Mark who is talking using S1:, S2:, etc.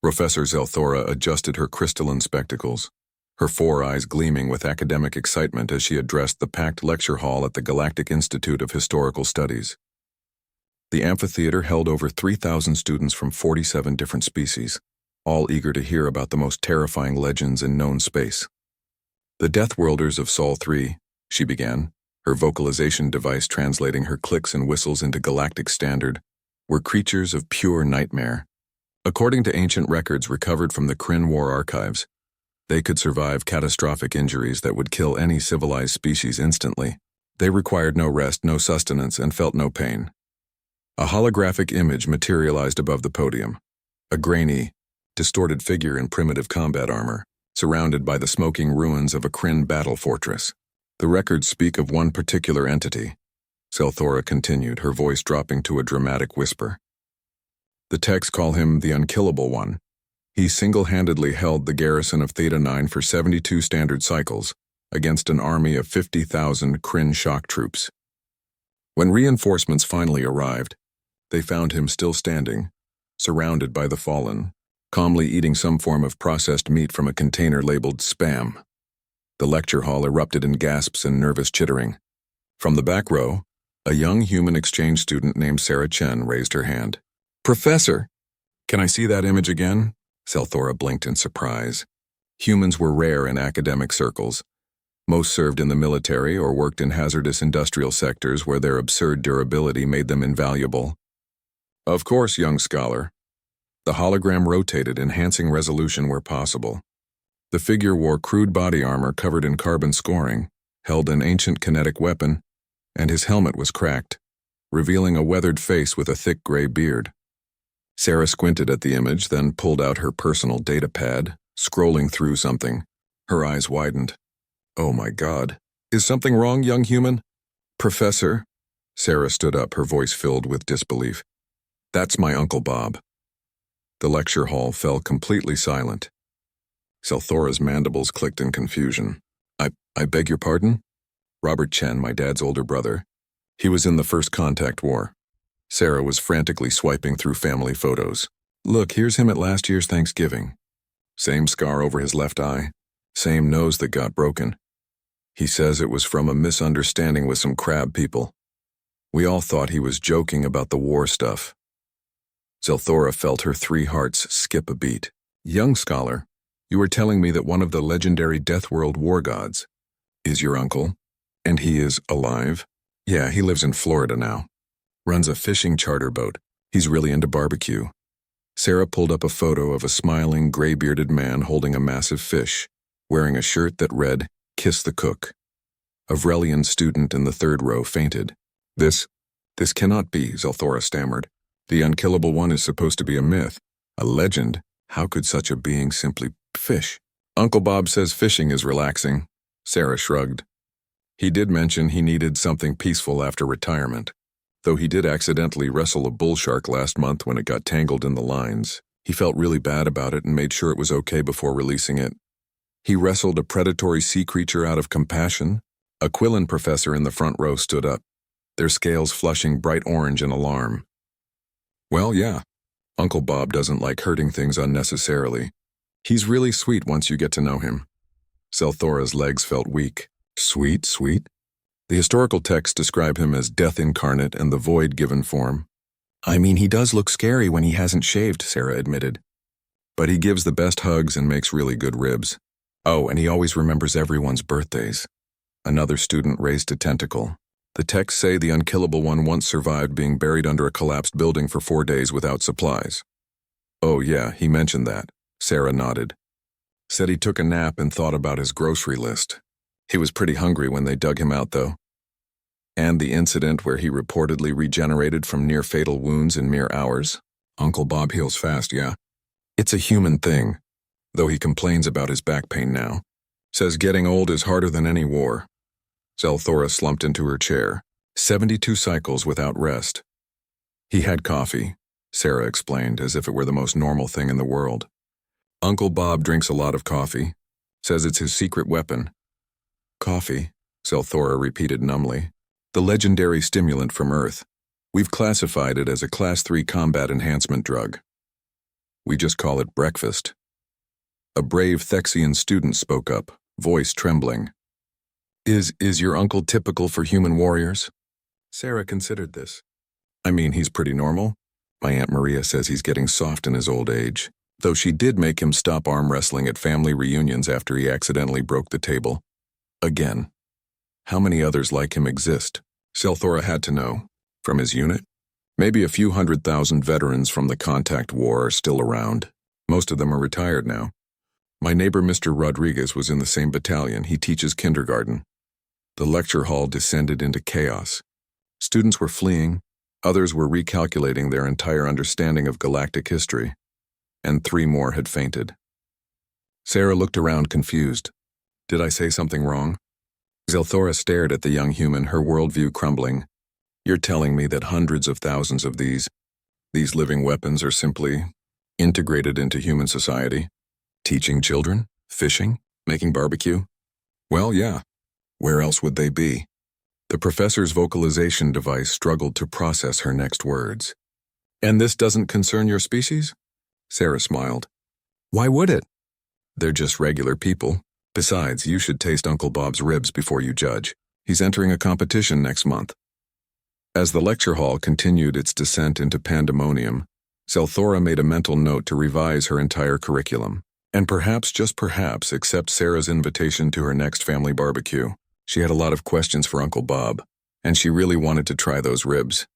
S1: Professor Zelthora adjusted her crystalline spectacles, her four eyes gleaming with academic excitement as she addressed the packed lecture hall at the Galactic Institute of Historical Studies. The amphitheater held over 3,000 students from 47 different species, all eager to hear about the most terrifying legends in known space. The Deathworlders of Sol 3, she began, her vocalization device translating her clicks and whistles into galactic standard, were creatures of pure nightmare. According to ancient records recovered from the Kryn War archives, they could survive catastrophic injuries that would kill any civilized species instantly. They required no rest, no sustenance, and felt no pain. A holographic image materialized above the podium, a grainy, distorted figure in primitive combat armor, surrounded by the smoking ruins of a Kryn battle fortress. The records speak of one particular entity. Zelthora continued, her voice dropping to a dramatic whisper. The texts call him the Unkillable One. He single-handedly held the garrison of Theta 9 for 72 standard cycles against an army of 50,000 Kryn shock troops. When reinforcements finally arrived, they found him still standing, surrounded by the fallen, calmly eating some form of processed meat from a container labeled spam. The lecture hall erupted in gasps and nervous chittering. From the back row, a young human exchange student named Sarah Chen raised her hand. "Professor, can I see that image again?" Zelthora blinked in surprise. Humans were rare in academic circles. Most served in the military or worked in hazardous industrial sectors where their absurd durability made them invaluable. "Of course, young scholar." The hologram rotated, enhancing resolution where possible. The figure wore crude body armor covered in carbon scoring, held an ancient kinetic weapon, and his helmet was cracked, revealing a weathered face with a thick gray beard. Sarah squinted at the image, then pulled out her personal data pad, scrolling through something. Her eyes widened. "Oh my God. Is something wrong, young human?" "Professor?" Sarah stood up, her voice filled with disbelief. "That's my Uncle Bob." The lecture hall fell completely silent. Zelthora's mandibles clicked in confusion. I beg your pardon?" "Robert Chen, my dad's older brother. He was in the First Contact War." Sarah was frantically swiping through family photos. "Look, here's him at last year's Thanksgiving. Same scar over his left eye, same nose that got broken. He says it was from a misunderstanding with some crab people. We all thought he was joking about the war stuff." Zelthora felt her three hearts skip a beat. "Young scholar, you were telling me that one of the legendary Deathworld war gods is your uncle, and he is alive?" "Yeah, he lives in Florida now. Runs a fishing charter boat. He's really into barbecue." Sarah pulled up a photo of a smiling, gray-bearded man holding a massive fish, wearing a shirt that read, "Kiss the Cook." A Vrelian student in the third row fainted. This cannot be," Zelthora stammered. "The Unkillable One is supposed to be a myth, a legend. How could such a being simply fish?" "Uncle Bob says fishing is relaxing." Sarah shrugged. "He did mention he needed something peaceful after retirement. Though he did accidentally wrestle a bull shark last month when it got tangled in the lines. He felt really bad about it and made sure it was okay before releasing it. He wrestled a predatory sea creature out of compassion." A Quillen professor in the front row stood up, their scales flushing bright orange in alarm. "Well, yeah. Uncle Bob doesn't like hurting things unnecessarily. He's really sweet once you get to know him." Zelthora's legs felt weak. "Sweet, sweet?" The historical texts describe him as death incarnate and the void given form. "I mean, he does look scary when he hasn't shaved," Sarah admitted. "But he gives the best hugs and makes really good ribs. Oh, and he always remembers everyone's birthdays." Another student raised a tentacle. "The texts say the Unkillable One once survived being buried under a collapsed building for 4 days without supplies." "Oh yeah, he mentioned that." Sarah nodded. "Said he took a nap and thought about his grocery list. He was pretty hungry when they dug him out, though." "And the incident where he reportedly regenerated from near-fatal wounds in mere hours. Uncle Bob heals fast, yeah. It's a human thing, though he complains about his back pain now. Says getting old is harder than any war." Zelthora slumped into her chair. 72 cycles without rest. "He had coffee," Sarah explained, as if it were the most normal thing in the world. "Uncle Bob drinks a lot of coffee. Says it's his secret weapon." "Coffee," Zelthora repeated numbly. "The legendary stimulant from Earth. We've classified it as a Class 3 combat enhancement drug." We just call it breakfast. A brave Thexian student spoke up, voice trembling. Is your uncle typical for human warriors? Sarah considered this. I mean, he's pretty normal. My Aunt Maria says he's getting soft in his old age, though she did make him stop arm wrestling at family reunions after he accidentally broke the table. Again. How many others like him exist? Selthora had to know. From his unit? Maybe a few 100,000 veterans from the contact war are still around. Most of them are retired now. My neighbor Mr. Rodriguez was in the same battalion. He teaches kindergarten. The lecture hall descended into chaos. Students were fleeing, others were recalculating their entire understanding of galactic history, and 3 more had fainted. Sarah looked around confused. Did I say something wrong? Zelthora stared at the young human, her worldview crumbling. You're telling me that hundreds of thousands of these living weapons are simply integrated into human society? Teaching children? Fishing? Making barbecue? Well, yeah. Where else would they be? The professor's vocalization device struggled to process her next words. And this doesn't concern your species? Sarah smiled. Why would it? They're just regular people. Besides, you should taste Uncle Bob's ribs before you judge. He's entering a competition next month. As the lecture hall continued its descent into pandemonium, Zelthora made a mental note to revise her entire curriculum, and perhaps, just perhaps, accept Sarah's invitation to her next family barbecue. She had a lot of questions for Uncle Bob, and she really wanted to try those ribs.